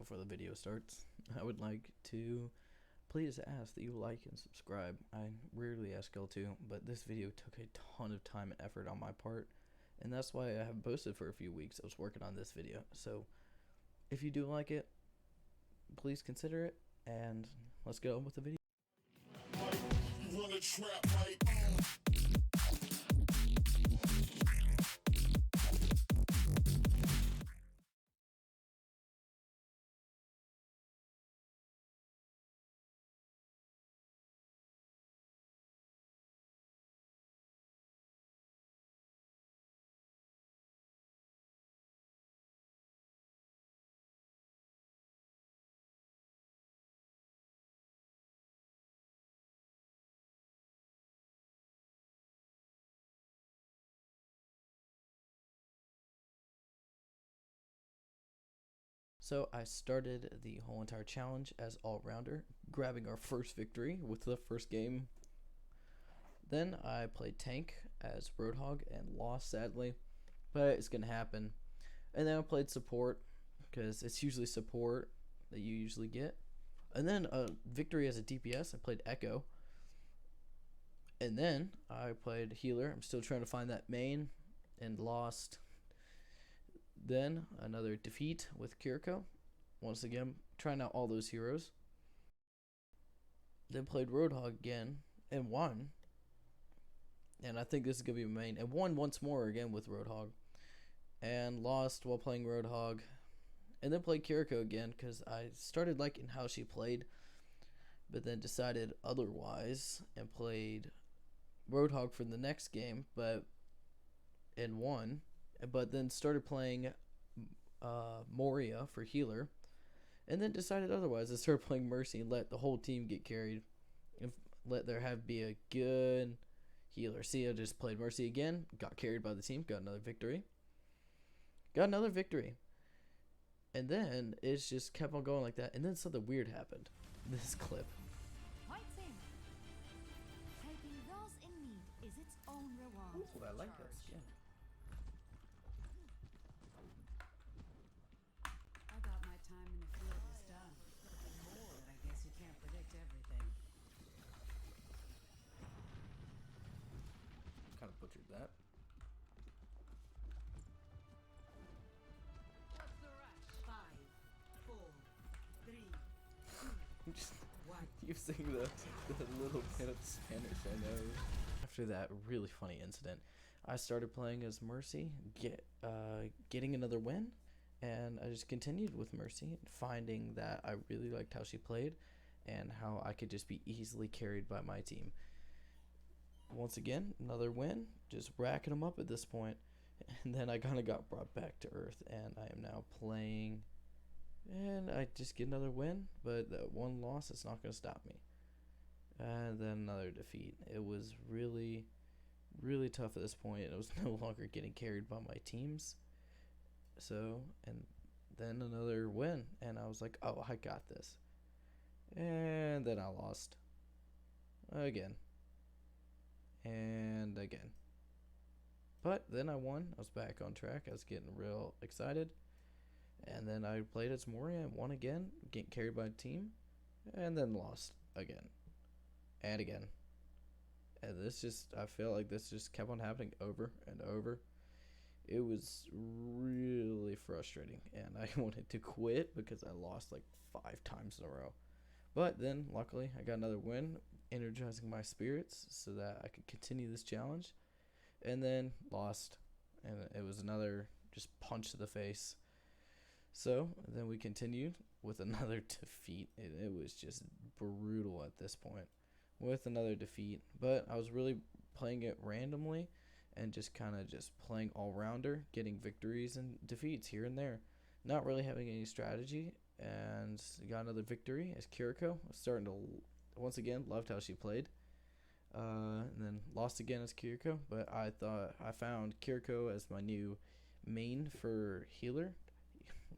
before the video starts, I would like to please ask that you like and subscribe. I rarely ask y'all to, but this video took a ton of time and effort on my part, and that's why I haven't posted for a few weeks. I was working on this video, so if you do like it, please consider it, and let's get on with the video. So I started the whole entire challenge as all-rounder, grabbing our first victory with the first game. Then I played tank as Roadhog and lost, sadly, but it's gonna happen. And then I played support because it's usually support that you usually get. And then a victory as a DPS, I played Echo. And then I played healer. I'm still trying to find that main and lost. Then another defeat with Kiriko. Once again, trying out all those heroes. Then played Roadhog again and won. And I think this is going to be main. And won once more again with Roadhog. And lost while playing Roadhog. And then played Kiriko again because I started liking how she played. But then decided otherwise and played Roadhog for the next game. And won. But then started playing Moria for healer, and then decided otherwise. I started playing Mercy and let the whole team get carried, and let there be a good healer. See, I just played Mercy again, got carried by the team, got another victory, and then it's just kept on going like that. And then something weird happened. This clip. Helping those in need is its own reward. Ooh, I like that skin. I thought my time in the field was done. But I guess you can't predict everything. Kind of butchered that. What's the rush? 5, 4, 3, 2, Just 1. using the little bit of Spanish I know. After that really funny incident, I started playing as Mercy, getting another win, and I just continued with Mercy, finding that I really liked how she played and how I could just be easily carried by my team. Once again, another win, just racking them up at this point. And then I kind of got brought back to earth, and I am now playing, and I just get another win, but that one loss is not going to stop me. And then another defeat. It was really, really tough at this point. I was no longer getting carried by my teams. So, and then another win, and I was like, oh, I got this. And then I lost. Again. And again. But then I won. I was back on track. I was getting real excited. And then I played as Moria and won again, getting carried by a team, and then lost again. And again. And I feel like this just kept on happening over and over. It was really frustrating, and I wanted to quit because I lost like 5 times in a row. But then, luckily, I got another win, energizing my spirits so that I could continue this challenge. And then lost, and it was another just punch to the face. So then we continued with another defeat. It was just brutal at this point with another defeat. But I was really playing it randomly and just kind of just playing all-rounder, getting victories and defeats here and there. Not really having any strategy, and got another victory as Kiriko. I was starting to, once again, loved how she played. And then lost again as Kiriko, but I found Kiriko as my new main for healer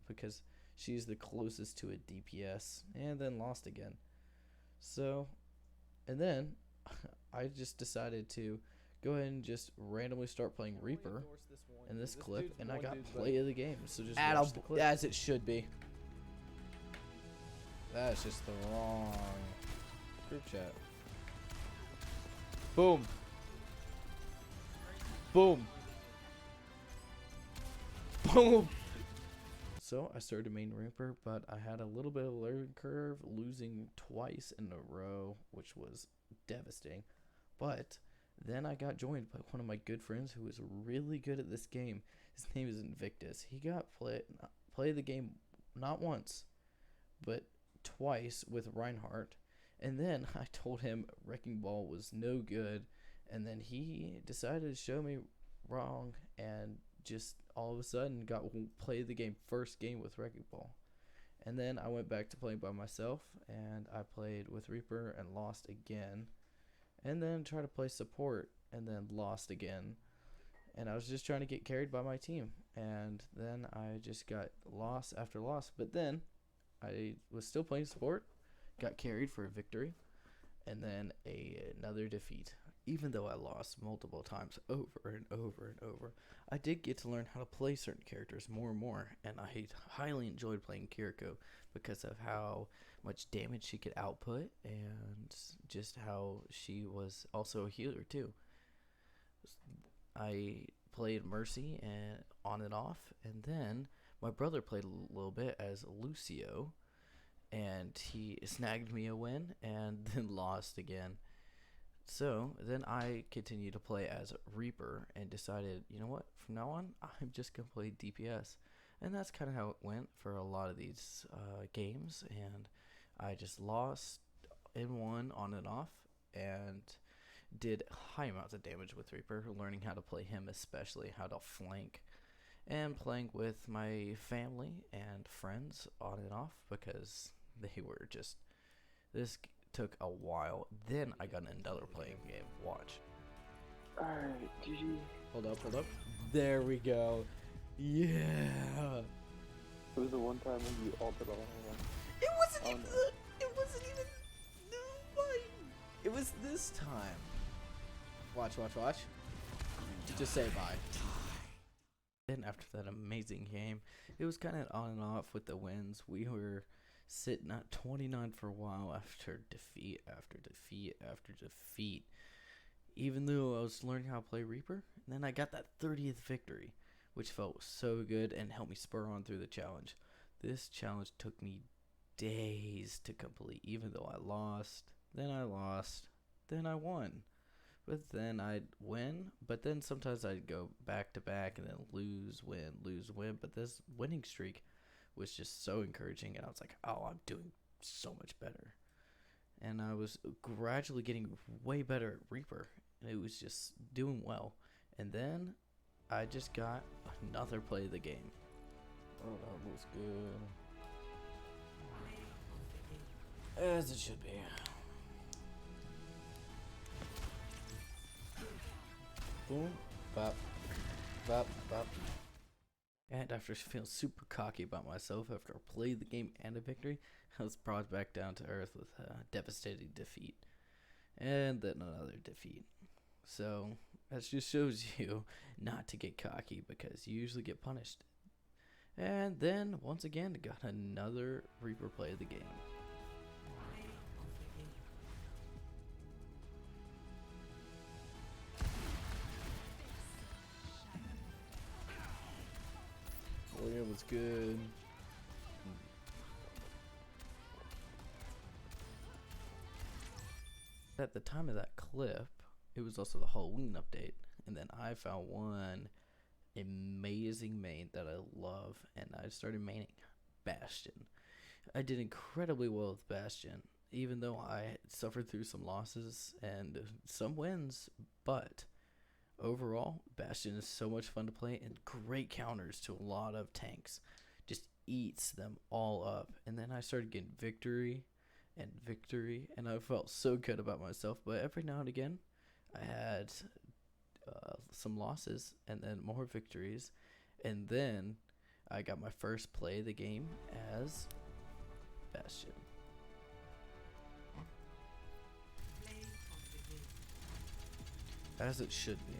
because she's the closest to a DPS, and then lost again. So, and then I just decided to go ahead and just randomly start playing Reaper in this clip, and I got play of the game. So just watch the clip. As it should be. That's just the wrong group chat. Boom. Boom. Boom. So I started main Reaper, but I had a little bit of a learning curve, losing twice in a row, which was devastating. But then I got joined by one of my good friends who was really good at this game. His name is Invictus. He got play the game not once, but twice with Reinhardt. And then I told him Wrecking Ball was no good. And then he decided to show me wrong and just all of a sudden got play the game first game with Wrecking Ball. And then I went back to playing by myself and I played with Reaper and lost again. And then tried to play support and then lost again. And I was just trying to get carried by my team. And then I just got loss after loss. But then I was still playing support, got carried for a victory, and then another defeat. Even though I lost multiple times over and over and over, I did get to learn how to play certain characters more and more, and I highly enjoyed playing Kiriko because of how much damage she could output and just how she was also a healer too. I played Mercy and on and off, and then my brother played a little bit as Lucio, and he snagged me a win and then lost again. So then I continued to play as Reaper and decided, you know what, from now on, I'm just going to play DPS. And that's kind of how it went for a lot of these games. And I just lost and won on and off and did high amounts of damage with Reaper, learning how to play him, especially how to flank. And playing with my family and friends on and off because they were just... This took a while. Then I got another playing game. Watch. Alright, GG. Hold up. There we go. Yeah. It was the one time when you altered all of them. It wasn't Oh, even. no. It wasn't even. No, why? It was this time. Watch. Just say bye. Then after that amazing game, it was kind of on and off with the wins. We were sitting at 29 for a while after defeat after defeat after defeat. Even though I was learning how to play Reaper, and then I got that 30th victory, which felt so good and helped me spur on through the challenge. This challenge took me days to complete, even though I lost, then I won. But then I'd win, but then sometimes I'd go back to back and then lose, win. But this winning streak was just so encouraging, and I was like, oh, I'm doing so much better. And I was gradually getting way better at Reaper, and it was just doing well. And then I just got another play of the game. Oh, that was good. As it should be. Boom, bop, bop, bop. And after feeling super cocky about myself after I played the game and a victory, I was brought back down to earth with a devastating defeat. And then another defeat. So, that just shows you not to get cocky because you usually get punished. And then, once again, got another Reaper play of the game. Oh, yeah, it was good. At the time of that clip, it was also the Halloween update, and then I found one amazing main that I love, and I started maining Bastion. I did incredibly well with Bastion, even though I suffered through some losses and some wins, but overall, Bastion is so much fun to play and great counters to a lot of tanks. Just eats them all up. And then I started getting victory, and I felt so good about myself. But every now and again, I had some losses and then more victories. And then I got my first play of the game as Bastion. As it should be.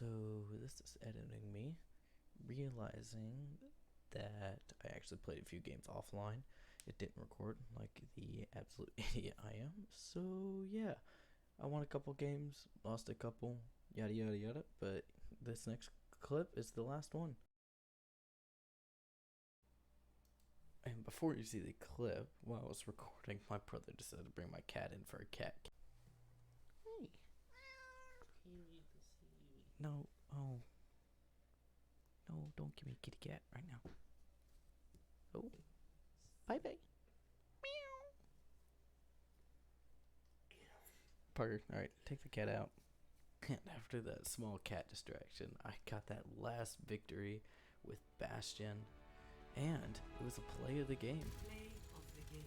So this is editing me, realizing that I actually played a few games offline. It didn't record like the absolute idiot I am. So yeah, I won a couple games, lost a couple, yada yada yada. But this next clip is the last one. And before you see the clip, while I was recording, my brother decided to bring my cat in for a cat. Hey. No, oh. No, don't give me a kitty cat right now. Oh. Bye bye. Meow. Parker, alright, take the cat out. And after that small cat distraction, I got that last victory with Bastion. And it was a play of the game. Play of the game.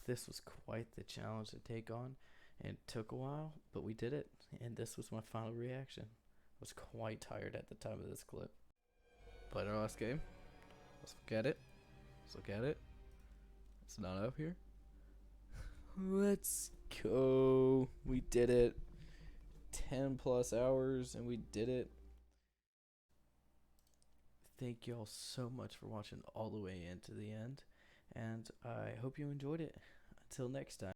This was quite the challenge to take on, and it took a while, but we did it, and this was my final reaction. I was quite tired at the time of this clip. Played our last game. Let's look at it. Let's look at it. It's not up here. Let's go. We did it. 10 plus hours, and we did it. Thank you all so much for watching all the way into the end, and I hope you enjoyed it. Until next time.